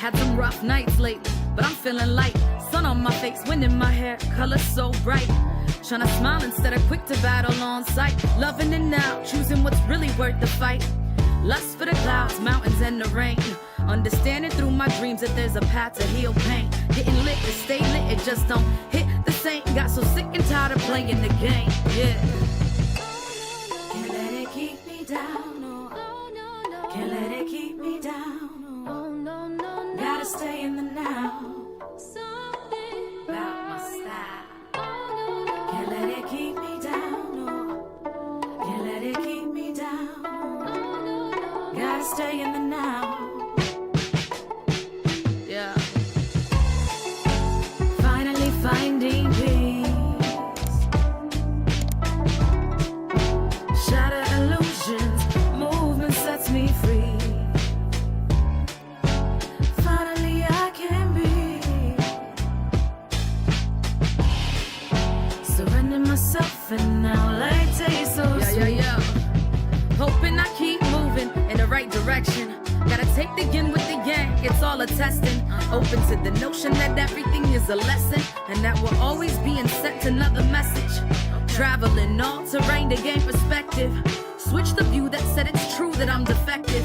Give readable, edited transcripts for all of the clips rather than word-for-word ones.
Had some rough nights lately, but I'm feeling light. Sun on my face, wind in my hair, color so bright. Tryna smile instead of quick to battle on sight. Loving it now, choosing what's really worth the fight. Lust for the clouds, mountains, and the rain. Understanding through my dreams that there's a path to heal pain. Getting lit to stay lit, it just don't hit the same. Got so sick and tired of playing the game, yeah. Can't let it keep me down, no. Can't let it keep me down, no. Gotta stay in the now. About my style. Can't let it keep me down, no. Can't let it keep me down, no. Gotta stay in the now. Yeah. Finally finding peace. Shatter illusions, movement sets me free. Finally I can breathe. Surrender myself and now let it taste so sweet. Yeah. Hoping I keep moving in the right direction. Gotta take the yin with the yang, it's all a testing. Open to the notion that everything is a lesson, and that we're always being sent another message. Traveling all terrain to gain perspective. Switch the view that said it's true that I'm defective.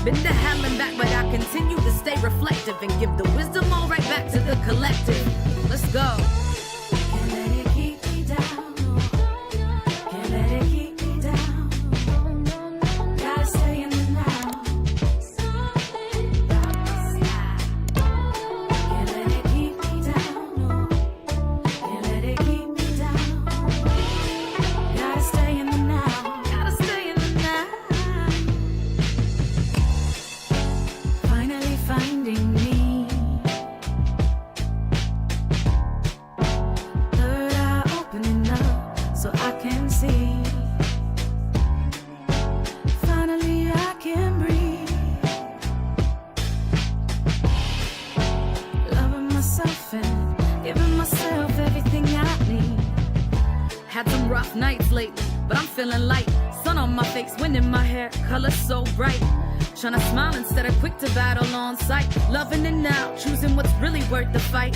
Been to hell and back, but I continue to stay reflective and give the wisdom all right back to the collective. Let's go. Can't let it keep me down, no. Can't let it keep me down, no. Gotta stay in the now. Can't let it keep me down, no. Can't let it keep me down. Gotta stay in the now. Gotta stay in the now. Finally finding me. Third eye opening up so I can see. Finally I can breathe. Loving myself and giving myself everything I need. Had some rough nights lately, but I'm feeling light. Sun on my face, wind in my hair, color so bright. Tryna smile instead of quick to battle on sight. Loving it now, choosing what's really worth the fight.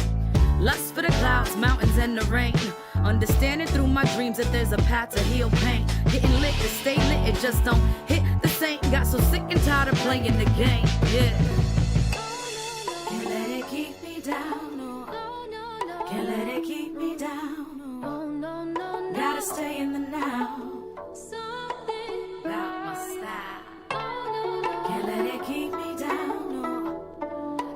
Lust for the clouds, mountains, and the rain. Understanding through my dreams that there's a path to heal pain. Getting lit to stay lit, it just don't hit the same. Got so sick and tired of playing the game, yeah. Can't let it keep me down, no. Can't let it keep me down, no. Gotta stay in the now. About my style. Can't let it keep me down, no.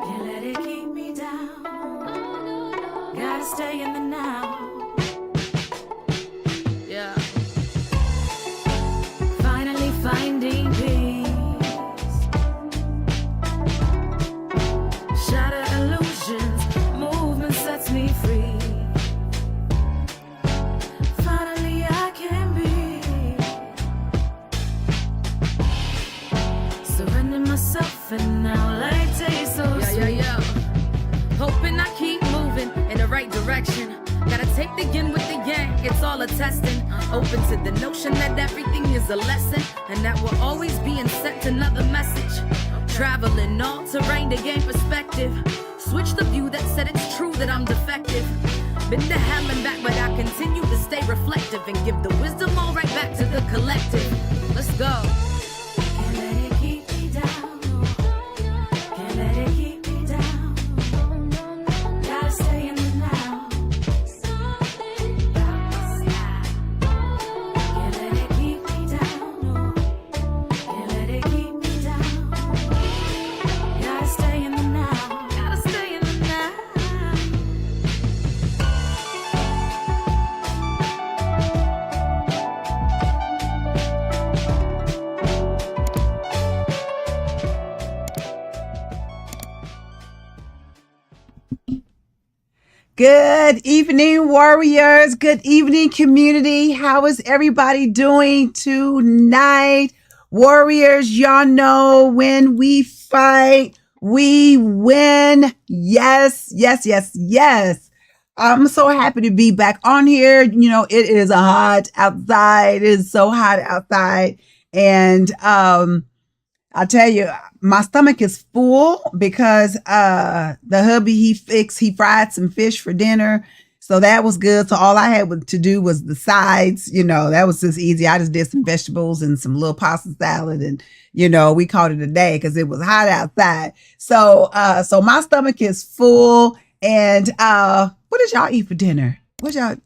Can't let it keep me down, no. Gotta stay in the now. Yeah. Finally finding peace. Shatter illusions, movement sets me free. Finally I can breathe. Surrender myself and now let it taste so sweet. Yeah. Hoping I keep moving in the right direction. Gotta take the yin with the yang, it's all a testing. Open to the notion that everything is a lesson, and that we're always being sent another message. Traveling all terrain to gain perspective. Switch the view that said it's true that I'm defective. Been to hell and back, but I continue to stay reflective and give the wisdom all right back to the collective. Let's go. Can't let it keep me down, no. Can't let it keep me down, no. Gotta stay in the now. Can't let it keep me down, no. Can't let it keep me down. Gotta stay in the now. Gotta stay in the now. Good evening, warriors. Good evening, community. How is everybody doing tonight? Warriors, y'all know when we fight, we win. Yes. I'm so happy to be back on here. You know, it is hot outside. It is so hot outside. And I tell you, my stomach is full because the hubby he fried some fish for dinner. So that was good. So all I had to do was the sides, that was just easy. I just did some vegetables and some little pasta salad, and we called it a day because it was hot outside. So my stomach is full. And what did y'all eat for dinner? What y'all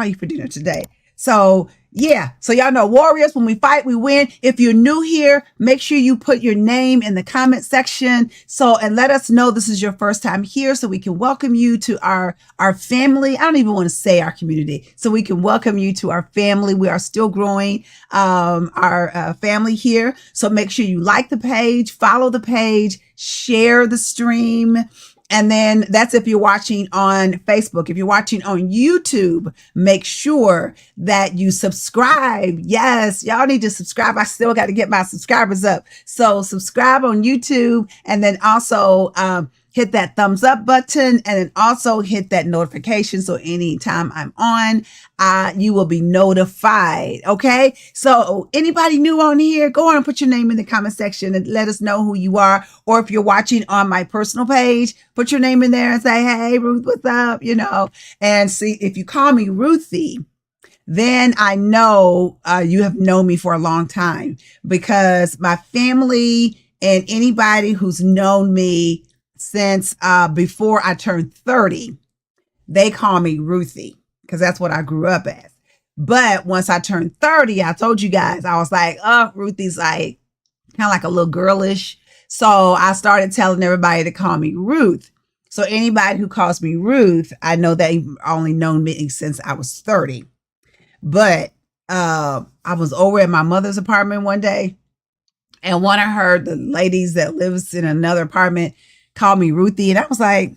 eat for dinner today? So yeah, so y'all know warriors, when we fight, we win. If you're new here, make sure you put your name in the comment section. And let us know this is your first time here so we can welcome you to our family. I don't even want to say our community. So we can welcome you to our family. We are still growing our family here. So make sure you like the page, follow the page, share the stream. And then that's if you're watching on Facebook. If you're watching on YouTube, make sure that you subscribe. Yes, y'all need to subscribe. I still got to get my subscribers up. So subscribe on YouTube, and then also hit that thumbs up button, and then also hit that notification. So anytime I'm on, you will be notified. Okay. So anybody new on here, go on and put your name in the comment section and let us know who you are. Or if you're watching on my personal page, put your name in there and say, hey, Ruth, what's up? And see, if you call me Ruthie, then I know you have known me for a long time, because my family and anybody who's known me since before I turned 30, they call me Ruthie because that's what I grew up as. But once I turned 30, I told you guys, I was like, oh, Ruthie's like kind of like a little girlish. So I started telling everybody to call me Ruth. So anybody who calls me Ruth, I know they've only known me since I was 30. But I was over at my mother's apartment one day, and one of the ladies that lives in another apartment called me Ruthie. And I was like,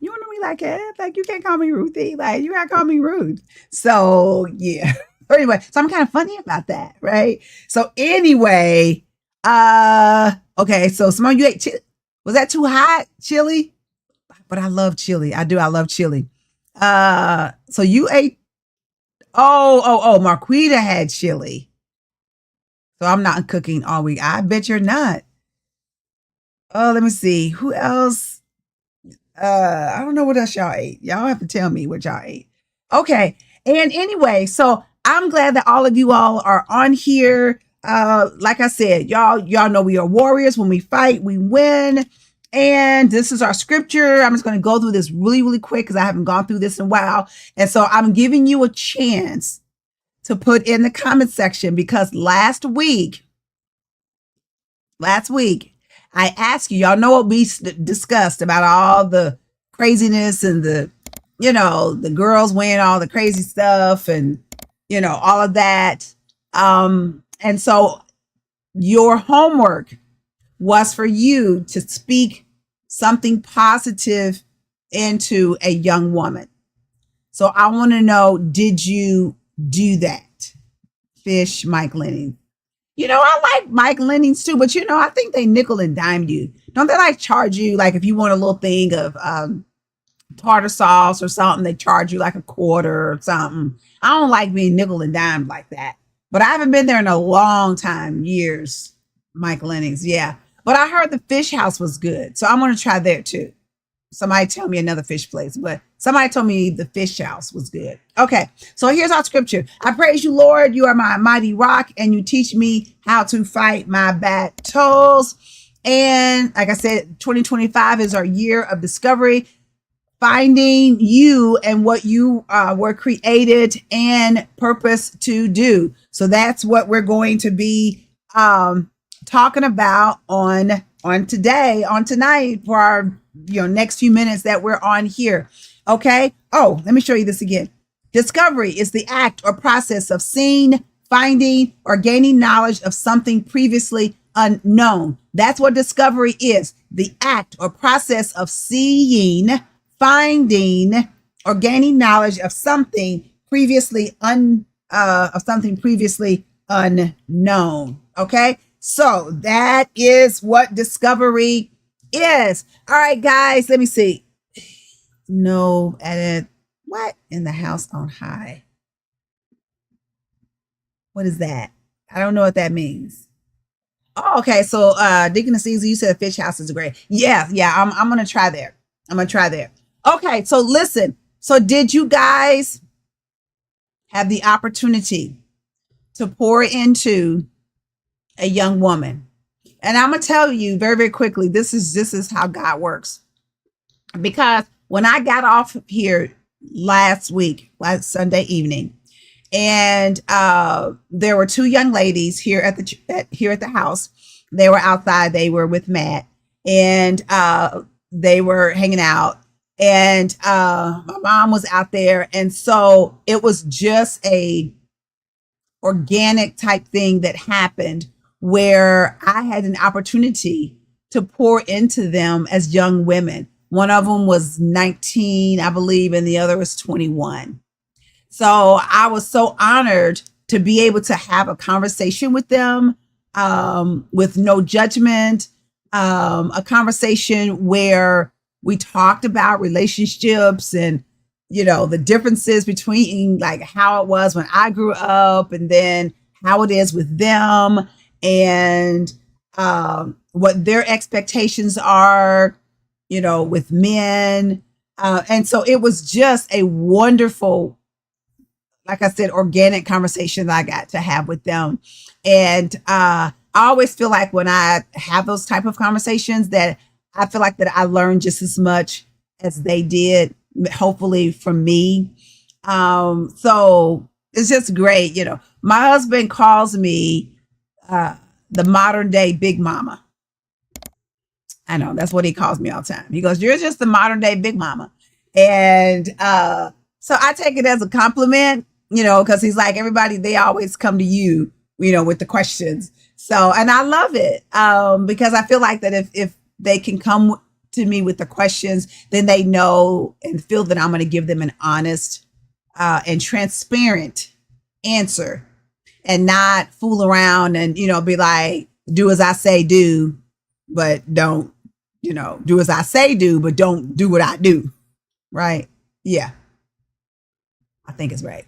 you want to be like that? Like, you can't call me Ruthie. Like, you gotta call me Ruth. So yeah. Anyway, so I'm kind of funny about that, right? So anyway, okay. So some of you ate chili. Was that too hot? Chili? But I love chili. I do. I love chili. So you ate. Oh, Marquita had chili. So I'm not cooking all week. I bet you're not. Oh, let me see. Who else? I don't know what else y'all ate. Y'all have to tell me what y'all ate. Okay. And anyway, so I'm glad that all of you all are on here. Like I said, y'all know we are warriors. When we fight, we win. And this is our scripture. I'm just going to go through this really, really quick because I haven't gone through this in a while. And so I'm giving you a chance to put in the comment section, because last week, I asked you, y'all know what we discussed about all the craziness and the girls wearing all the crazy stuff and, all of that. And so your homework was for you to speak something positive into a young woman. So I want to know, did you do that? Fish, Mike Lennon. I like Mike Lennings too, but I think they nickel and dime you. Don't they like charge you, like if you want a little thing of tartar sauce or something, they charge you like a quarter or something. I don't like being nickel and dime like that. But I haven't been there in a long time, years, Mike Lennings. Yeah. But I heard the fish house was good. So I'm going to try there too. Somebody tell me another fish place, but somebody told me the fish house was good. Okay, so here's our scripture. I praise you, Lord. You are my mighty rock, and you teach me how to fight my battles. And like I said, 2025 is our year of discovery, finding you and what you were created and purpose to do. So that's what we're going to be talking about on tonight for our next few minutes that we're on here. Okay. Oh, let me show you this again. Discovery is the act or process of seeing, finding, or gaining knowledge of something previously unknown. That's what discovery is. The act or process of seeing, finding, or gaining knowledge of something previously unknown. Okay. So that is what discovery is. All right, guys, let me see. No edit. What in the house on high? What is that? I don't know what that means. Oh, okay. So Deaconess Caesar, you said Fish House is great. Yeah, yeah. I'm gonna try there. I'm gonna try there. Okay, so listen. So did you guys have the opportunity to pour into a young woman? And I'm gonna tell you very, very quickly, this is how God works. Because when I got off here last Sunday evening, and there were two young ladies here at the house. They were outside. They were with Matt, and they were hanging out. And my mom was out there, and so it was just a organic type thing that happened where I had an opportunity to pour into them as young women. One of them was 19, I believe, and the other was 21. So I was so honored to be able to have a conversation with them with no judgment, a conversation where we talked about relationships and, the differences between like how it was when I grew up and then how it is with them and what their expectations are, with men. And so it was just a wonderful, like I said, organic conversation that I got to have with them. And I always feel like when I have those type of conversations that I feel like that I learned just as much as they did, hopefully from me. So it's just great. My husband calls me the modern day Big Mama. I know that's what he calls me all the time. He goes, "You're just the modern day Big Mama." And so I take it as a compliment, because he's like, everybody, they always come to you, with the questions. So, and I love it because I feel like that if they can come to me with the questions, then they know and feel that I'm going to give them an honest and transparent answer and not fool around and, be like, do as I say, do, but don't, do as I say, do, but don't do what I do. Right. Yeah. I think it's right.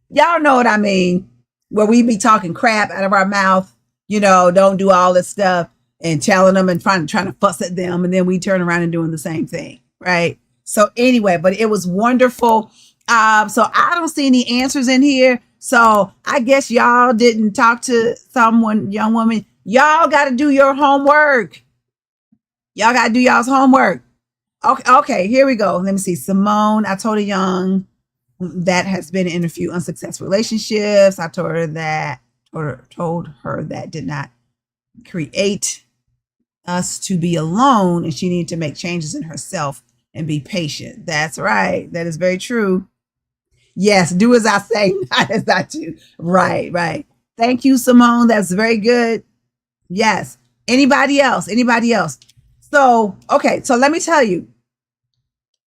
Y'all know what I mean, where we be talking crap out of our mouth, don't do all this stuff and telling them and trying to fuss at them. And then we turn around and doing the same thing. Right. So anyway, but it was wonderful. So I don't see any answers in here. So I guess y'all didn't talk to someone, young woman. Y'all got to do your homework. Y'all got to do y'all's homework. Okay, here we go. Let me see. Simone, I told a young that has been in a few unsuccessful relationships. I told her that did not create us to be alone, and she needed to make changes in herself and be patient. That's right. That is very true. Yes, do as I say, not as I do. Right, right. Thank you, Simone. That's very good. Yes. Anybody else? So, okay. So let me tell you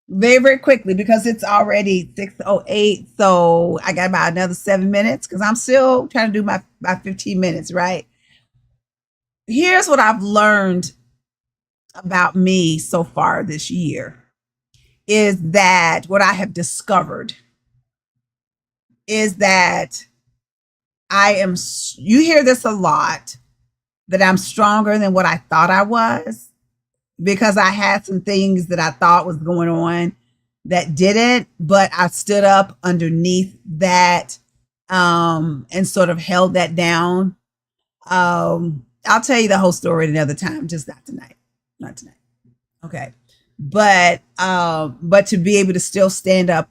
very, very quickly, because it's already 6:08. So I got about another 7 minutes because I'm still trying to do my 15 minutes, right? Here's what I've learned about me so far this year is that what I have discovered is that you hear this a lot, that I'm stronger than what I thought I was, because I had some things that I thought was going on that didn't, but I stood up underneath that and sort of held that down. I'll tell you the whole story another time, just not tonight. Okay. But to be able to still stand up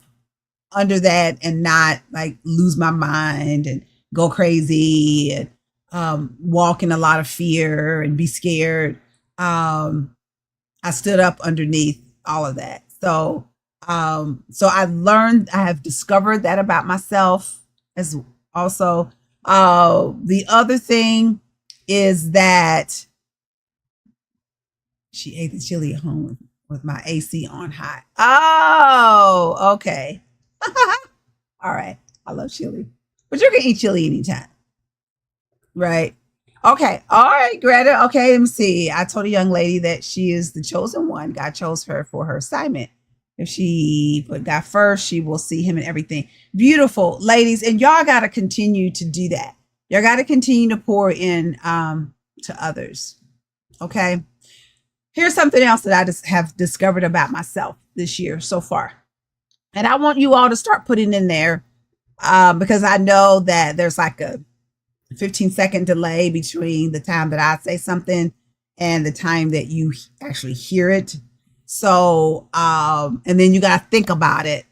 under that and not like lose my mind and go crazy and walk in a lot of fear and be scared. I stood up underneath all of that. So I have discovered that about myself as also. The other thing is that she ate the chili at home with my AC on high. Oh, okay. All right. I love chili, but you can eat chili anytime. Right. Okay. All right, Greta. Okay. Let me see. I told a young lady that she is the chosen one. God chose her for her assignment. If she put God first, she will see him in everything. Beautiful, ladies. And y'all got to continue to do that. You got to continue to pour in to others. Okay. Here's something else that I just have discovered about myself this year so far. And I want you all to start putting in there because I know that there's like a 15-second delay between the time that I say something and the time that you actually hear it. So, and then you got to think about it.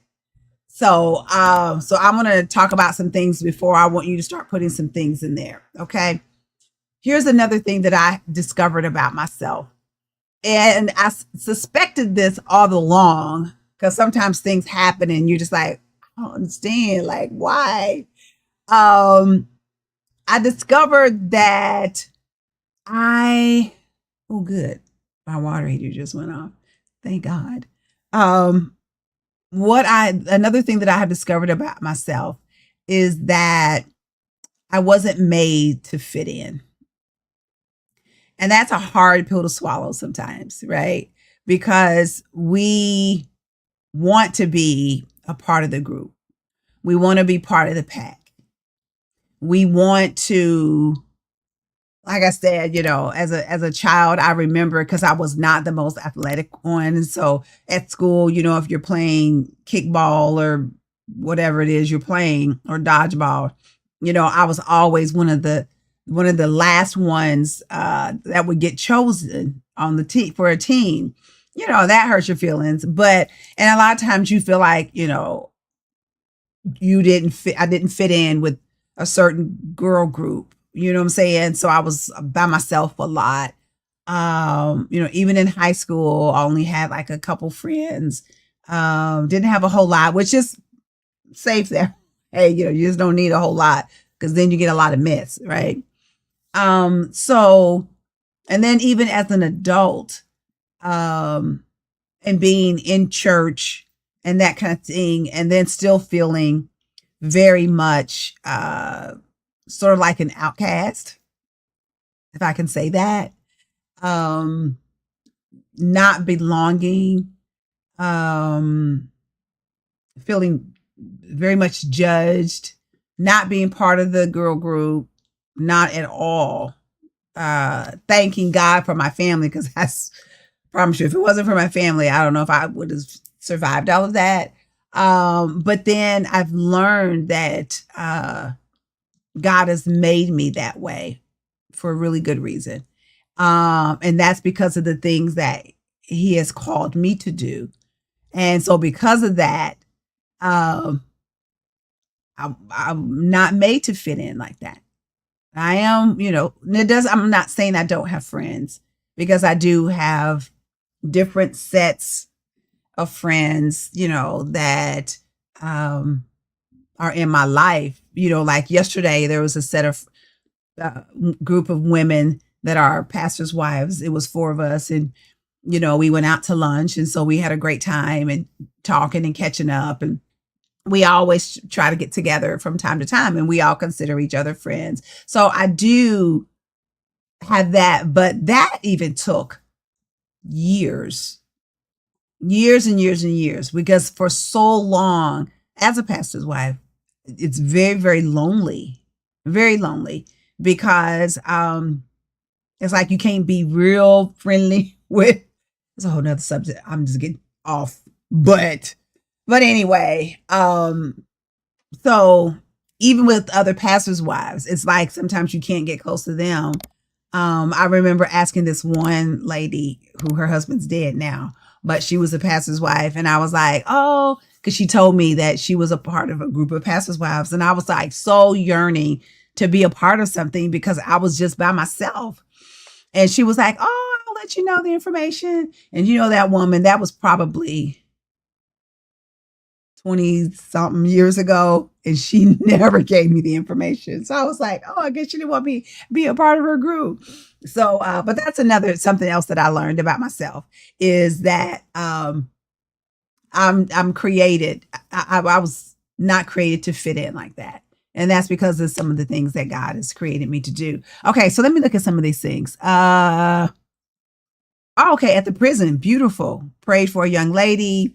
So I'm going to talk about some things before I want you to start putting some things in there. Okay. Here's another thing that I discovered about myself. And I suspected this all along because sometimes things happen and you're just like, I don't understand. Like, why? I discovered that oh, good. My water heater just went off. Thank God. Another thing that I have discovered about myself is that I wasn't made to fit in. And that's a hard pill to swallow sometimes, right? Because we want to be a part of the group. We want to be part of the pack. We want to, like I said, as a child, I remember because I was not the most athletic one. And so at school, if you're playing kickball or whatever it is you're playing or dodgeball, I was always one of the last ones that would get chosen on the team for a team. That hurts your feelings. And a lot of times you feel like, you didn't fit. I didn't fit in with a certain girl group. You know what I'm saying? So I was by myself a lot. Even in high school, I only had like a couple friends. Didn't have a whole lot, which is safe there. Hey, you just don't need a whole lot because then you get a lot of myths, right? And then even as an adult, and being in church and that kind of thing, and then still feeling very much sort of like an outcast, if I can say that, not belonging, feeling very much judged, not being part of the girl group, not at all. Thanking God for my family, because I promise you, if it wasn't for my family, I don't know if I would have survived all of that. But then I've learned that God has made me that way for a really good reason. And that's because of the things that he has called me to do. And so because of that, I'm not made to fit in like that. I am, I'm not saying I don't have friends, because I do have different sets of friends, that are in my life. Like yesterday, there was a set of group of women that are pastors' wives. It was 4 of us, and we went out to lunch, and so we had a great time and talking and catching up, and we always try to get together from time to time, and we all consider each other friends. So I do have that, but that even took years and years and years, because for so long as a pastor's wife, it's very, very lonely, because it's like you can't be real friendly with, it's a whole nother subject. I'm just getting off, but anyway, so even with other pastors' wives, it's like sometimes you can't get close to them. I remember asking this one lady who her husband's dead now, but she was a pastor's wife. And I was like, oh, because she told me that she was a part of a group of pastors' wives. And I was like so yearning to be a part of something, because I was just by myself. And she was like, oh, I'll let you know the information. And that woman, that was probably 20 something years ago, and she never gave me the information. So I was like, oh, I guess she didn't want me to be a part of her group. So, but that's something else that I learned about myself, is that I'm created. I was not created to fit in like that. And that's because of some of the things that God has created me to do. Okay, so let me look at some of these things. Okay, at the prison, beautiful. Prayed for a young lady,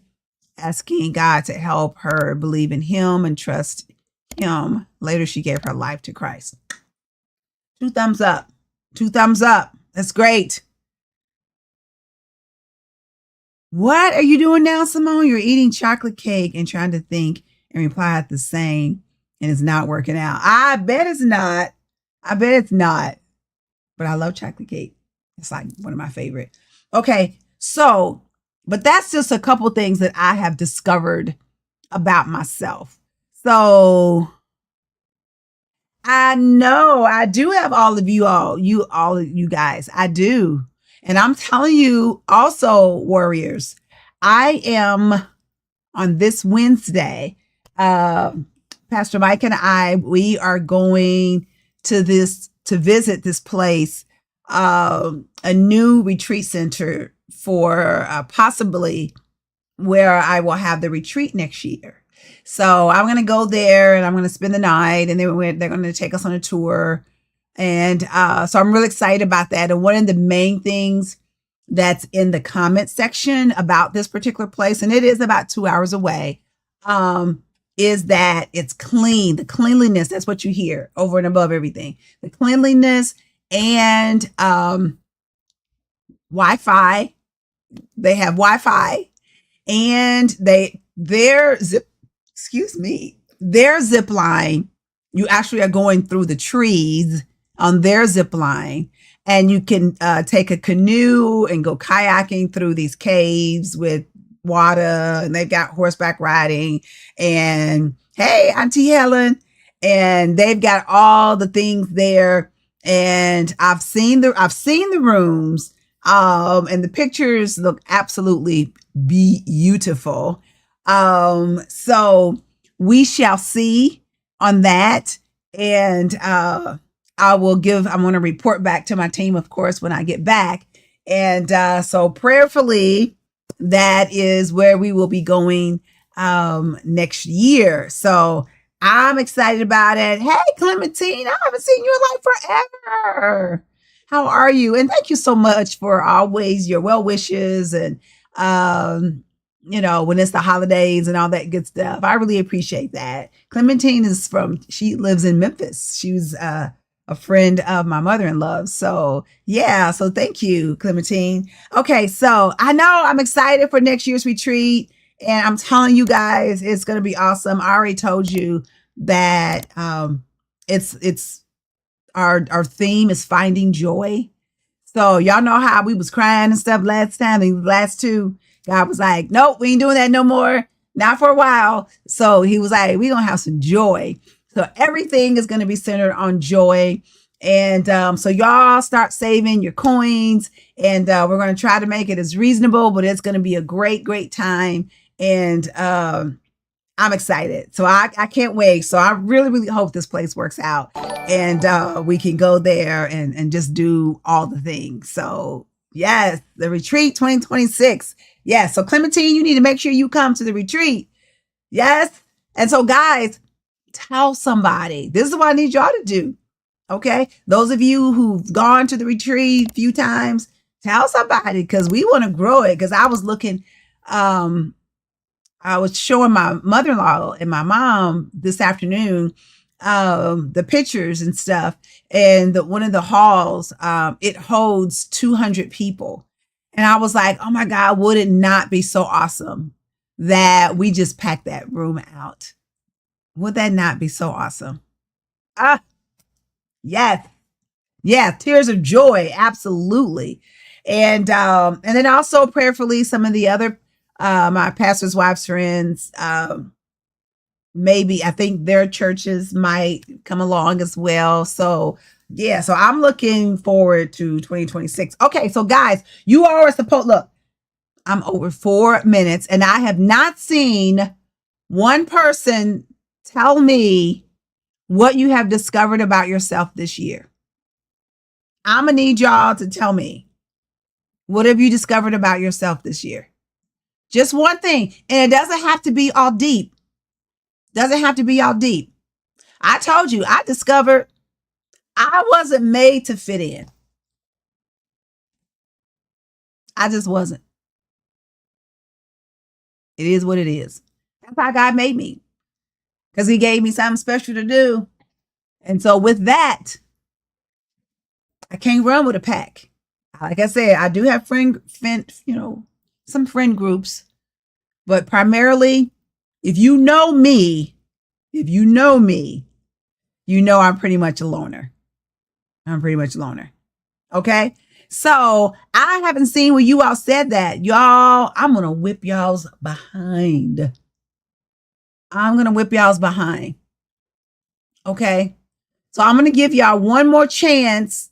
asking God to help her believe in him and trust him. Later, she gave her life to Christ. 2 thumbs up. 2 thumbs up. That's great. What are you doing now, Simone? You're eating chocolate cake and trying to think and reply at the same, and it's not working out. I bet it's not. I bet it's not. But I love chocolate cake. It's like one of my favorite. Okay, so, but that's just a couple things that I have discovered about myself. So I know I do have all of you guys. I do. And I'm telling you also, warriors, I am on this Wednesday. Pastor Mike and we are going to visit this place, a new retreat center for possibly where I will have the retreat next year. So I'm going to go there and I'm going to spend the night, and then they're going to take us on a tour. And so I'm really excited about that. And one of the main things that's in the comment section about this particular place, and it is about 2 hours away, is that it's clean. The cleanliness, that's what you hear over and above everything. The cleanliness and Wi-Fi. They have Wi-Fi, and their zip line, you actually are going through the trees on their zip line, and you can take a canoe and go kayaking through these caves with water, and they've got horseback riding, and hey, Auntie Helen, and they've got all the things there. And I've seen the rooms, and the pictures look absolutely beautiful. So we shall see on that. And I'm going to report back to my team, of course, when I get back. And so prayerfully, that is where we will be going next year. So I'm excited about it. Hey, Clementine, I haven't seen you in like forever. How are you? And thank you so much for always your well wishes, and when it's the holidays and all that good stuff. I really appreciate that. Clementine she lives in Memphis. She was a friend of my mother-in-law. So yeah, so thank you, Clementine. Okay, so I know I'm excited for next year's retreat, and I'm telling you guys, it's going to be awesome. I already told you that it's our theme is finding joy. So y'all know how we was crying and stuff last time. The last two, God was like, nope, we ain't doing that no more. Not for a while. So he was like, we're going to have some joy. So everything is going to be centered on joy. And so y'all start saving your coins, and we're going to try to make it as reasonable, but it's going to be a great, great time. And I'm excited. So I can't wait. So I really, really hope this place works out, and we can go there and just do all the things. So yes, the retreat 2026. Yes. So Clementine, you need to make sure you come to the retreat. Yes. And so guys, tell somebody. This is what I need y'all to do. Okay. Those of you who've gone to the retreat a few times, tell somebody, because we want to grow it. Because I was looking, I was showing my mother-in-law and my mom this afternoon the pictures and stuff. And one of the halls, it holds 200 people. And I was like, oh my God, would it not be so awesome that we just pack that room out? Would that not be so awesome? Yes. Yeah, tears of joy, absolutely. And then also prayerfully, some of the other my pastor's wife's friends, maybe I think their churches might come along as well. So yeah, so I'm looking forward to 2026. Okay, so guys, you are supposed, look, I'm over 4 minutes, and I have not seen one person tell me what you have discovered about yourself this year. I'm gonna need y'all to tell me, what have you discovered about yourself this year? Just one thing. And it doesn't have to be all deep. Doesn't have to be all deep. I told you, I discovered I wasn't made to fit in. I just wasn't. It is what it is. That's how God made me, because he gave me something special to do. And so with that, I can't run with a pack. Like I said, I do have some friend groups, but primarily, if you know me, you know I'm pretty much a loner. Okay? So I haven't seen where you all said that. Y'all, I'm going to whip y'all's behind. Okay? So I'm going to give y'all one more chance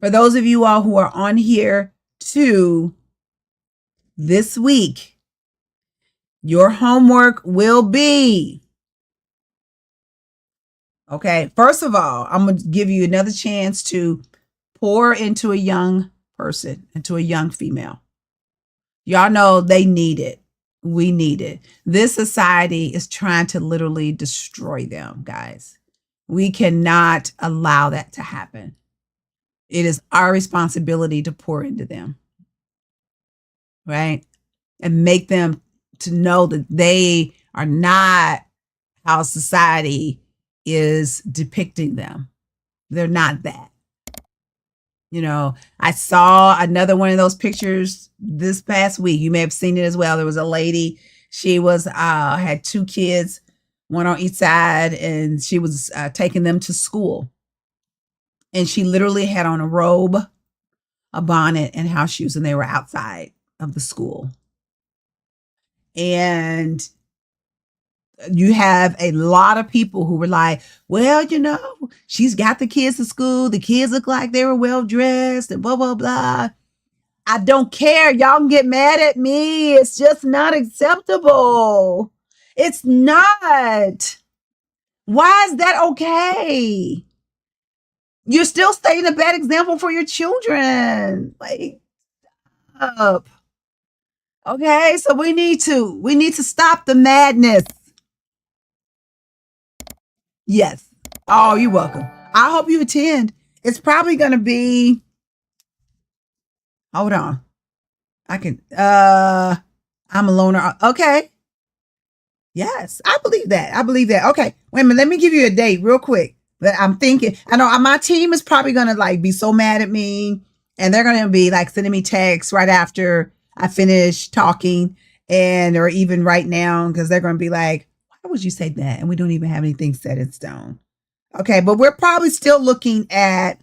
for those of you all who are on here too. This week, your homework will be, okay, first of all, I'm going to give you another chance to pour into a young person, into a young female. Y'all know they need it. We need it. This society is trying to literally destroy them, guys. We cannot allow that to happen. It is our responsibility to pour into them, right? And make them to know that they are not how society is depicting them. They're not that. You know, I saw another one of those pictures this past week. You may have seen it as well. There was a lady. She was had two kids, one on each side, and she was taking them to school. And she literally had on a robe, a bonnet, and house shoes, and they were outside of the school. And you have a lot of people who were like, well, you know, she's got the kids to school. The kids look like they were well dressed and blah, blah, blah. I don't care. Y'all can get mad at me. It's just not acceptable. It's not. Why is that okay? You're still setting a bad example for your children. Like, up. Okay, so we need to stop the madness. Yes. Oh, you're welcome. I hope you attend. It's probably going to be, hold on. I'm a loner. Okay. Yes, I believe that. Okay. Wait a minute. Let me give you a date real quick. That I'm thinking, I know my team is probably going to like be so mad at me, and they're going to be like sending me texts right after I finish talking, or even right now, because they're going to be like, why would you say that? And we don't even have anything set in stone. Okay. But we're probably still looking at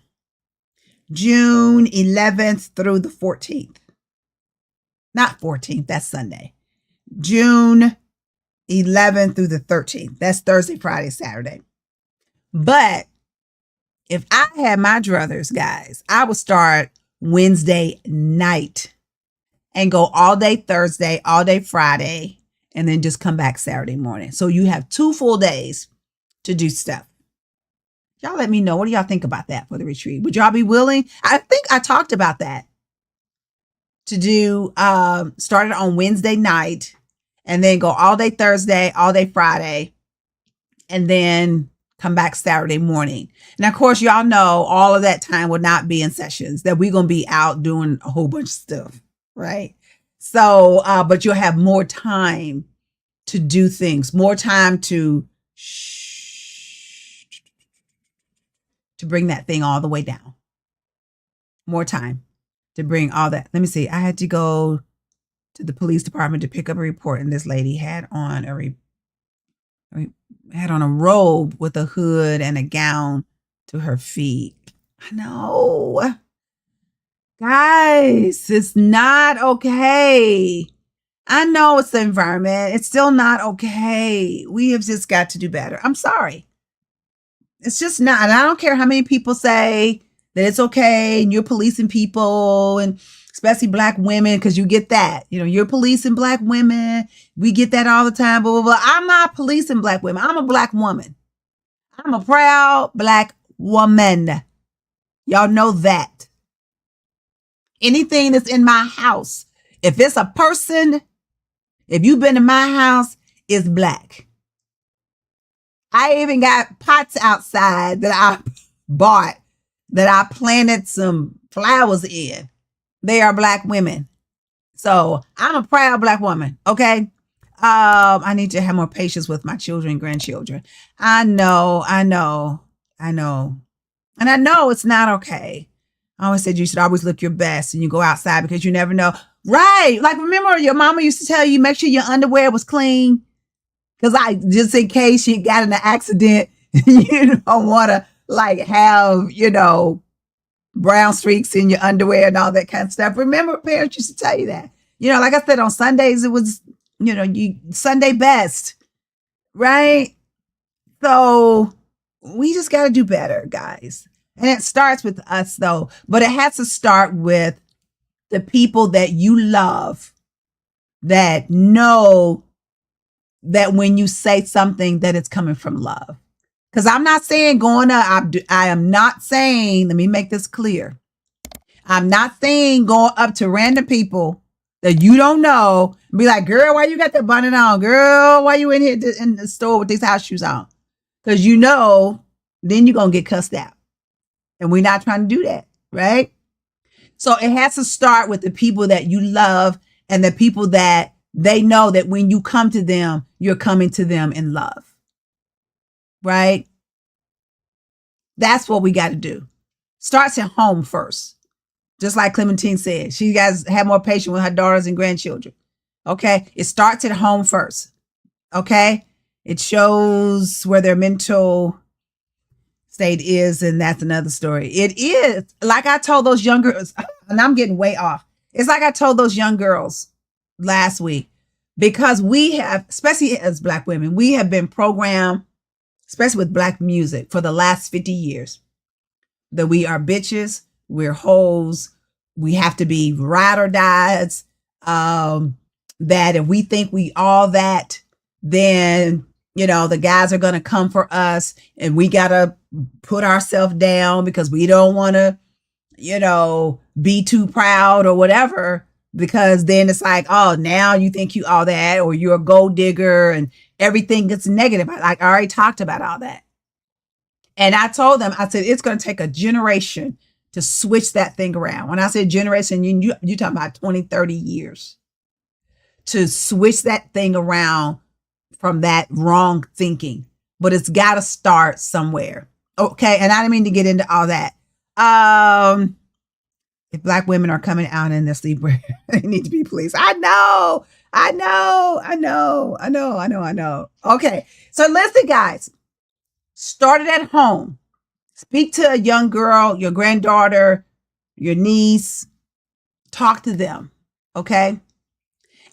June 11th through the 14th. Not 14th. That's Sunday. June 11th through the 13th. That's Thursday, Friday, Saturday. But if I had my druthers, guys, I would start Wednesday night and go all day Thursday, all day Friday, and then just come back Saturday morning. So you have 2 full days to do stuff. Y'all let me know. What do y'all think about that for the retreat? Would y'all be willing? I think I talked about that. To do, started on Wednesday night and then go all day Thursday, all day Friday, and then come back Saturday morning. And of course, y'all know all of that time will not be in sessions, that we're going to be out doing a whole bunch of stuff, right? So, but you'll have more time to do things, more time to bring that thing all the way down. More time to bring all that. Let me see. I had to go to the police department to pick up a report, and this lady had on a robe with a hood and a gown to her feet. I know. Guys, it's not okay. I know it's the environment. It's still not okay. We have just got to do better. I'm sorry. It's just not. And I don't care how many people say that it's okay and you're policing people, and especially Black women, because you get that. You know, you're policing Black women. We get that all the time. Blah, blah, blah. I'm not policing Black women. I'm a Black woman. I'm a proud Black woman. Y'all know that. Anything that's in my house, if it's a person, if you've been in my house, it's Black. I even got pots outside that I bought, that I planted some flowers in. They are Black women. So I'm a proud Black woman. Okay. I need to have more patience with my children and grandchildren. I know. And I know it's not okay. I always said you should always look your best and you go outside because you never know. Right. Like, remember your mama used to tell you, make sure your underwear was clean. Because just in case you got in an accident, you don't want to like have, brown streaks in your underwear and all that kind of stuff. Remember, parents used to tell you that. Like I said, on Sundays, it was, you Sunday best. Right. So we just got to do better, guys. And it starts with us, though. But it has to start with the people that you love that know that when you say something that it's coming from love. Because I'm not saying I am not saying, let me make this clear. I'm not saying going up to random people that you don't know and be like, girl, why you got that bonnet on? Girl, why you in here in the store with these house shoes on? Because then you're going to get cussed out. And we're not trying to do that, right? So it has to start with the people that you love and the people that they know that when you come to them, you're coming to them in love, right? That's what we got to do. Starts at home first. Just like Clementine said, she guys have more patience with her daughters and grandchildren. Okay. It starts at home first. Okay. It shows where their mental state is, and that's another story. It is like I told those young girls, and I'm getting way off. It's like I told those young girls last week, because we have, especially as Black women, we have been programmed, especially with Black music, for the last 50 years, that we are bitches, we're hoes, we have to be ride or dies, that if we think we all that, then the guys are going to come for us and we got to put ourselves down because we don't want to, be too proud or whatever, because then it's like, oh, now you think you all that, or you're a gold digger and everything gets negative. Like I already talked about all that. And I told them, I said, it's going to take a generation to switch that thing around. When I said generation, you're talking about 20, 30 years to switch that thing around from that wrong thinking. But it's got to start somewhere. Okay. And I didn't mean to get into all that. If Black women are coming out in their sleepwear, they need to be policed. I know. Okay. So listen, guys, start it at home. Speak to a young girl, your granddaughter, your niece, talk to them. Okay.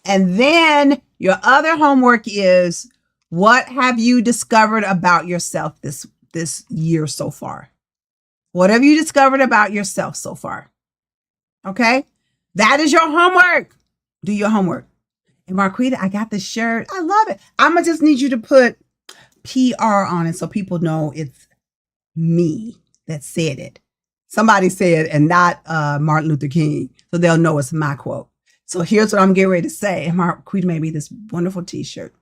And then your other homework is, what have you discovered about yourself this year so far? What have you discovered about yourself so far? Okay. That is your homework. Do your homework. And Marquita, I got this shirt. I love it. I'm going to just need you to put PR on it so people know it's me that said it. Somebody said, and not Martin Luther King. So they'll know it's my quote. So here's what I'm getting ready to say. And Marquita made me this wonderful t-shirt.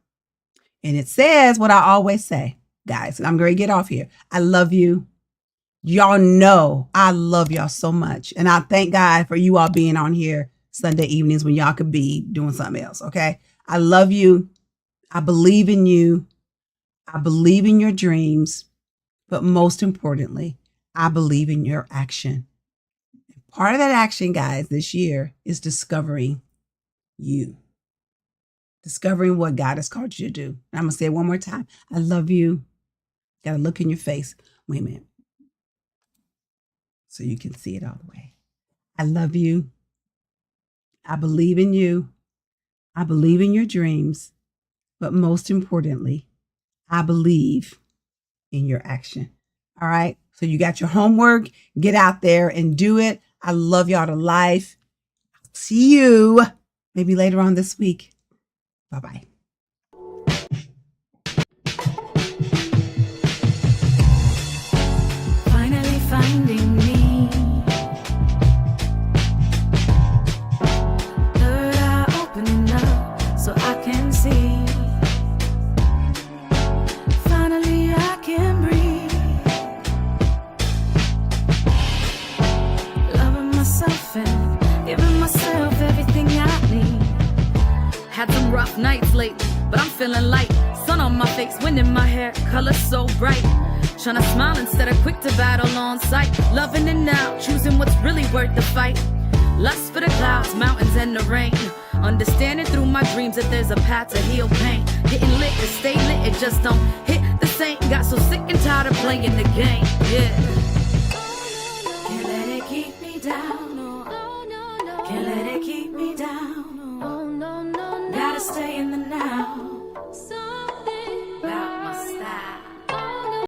And it says what I always say, guys. And I'm going to get off here. I love you. Y'all know I love y'all so much. And I thank God for you all being on here Sunday evenings when y'all could be doing something else. Okay. I love you. I believe in you. I believe in your dreams. But most importantly, I believe in your action. Part of that action, guys, this year is discovering you. Discovering what God has called you to do. And I'm going to say it one more time. I love you. Got to look in your face. Wait a minute. So you can see it all the way. I love you. I believe in you. I believe in your dreams. But most importantly, I believe in your action. All right. So you got your homework. Get out there and do it. I love y'all to life. See you maybe later on this week. Bye-bye. Finally finding me. Third eye opening up so I can see. Finally I can breathe. Loving myself and giving myself everything I need. Had some rough nights lately. but I'm feeling light. Sun on my face, wind in my hair, color so bright. Tryna smile instead of quick to battle on sight. Loving it now, choosing what's really worth the fight. Lust for the clouds, mountains, and the rain. Understanding through my dreams that there's a path to heal pain. Getting lit to stay lit, it just don't hit the same. Got so sick and tired of playing the game, yeah.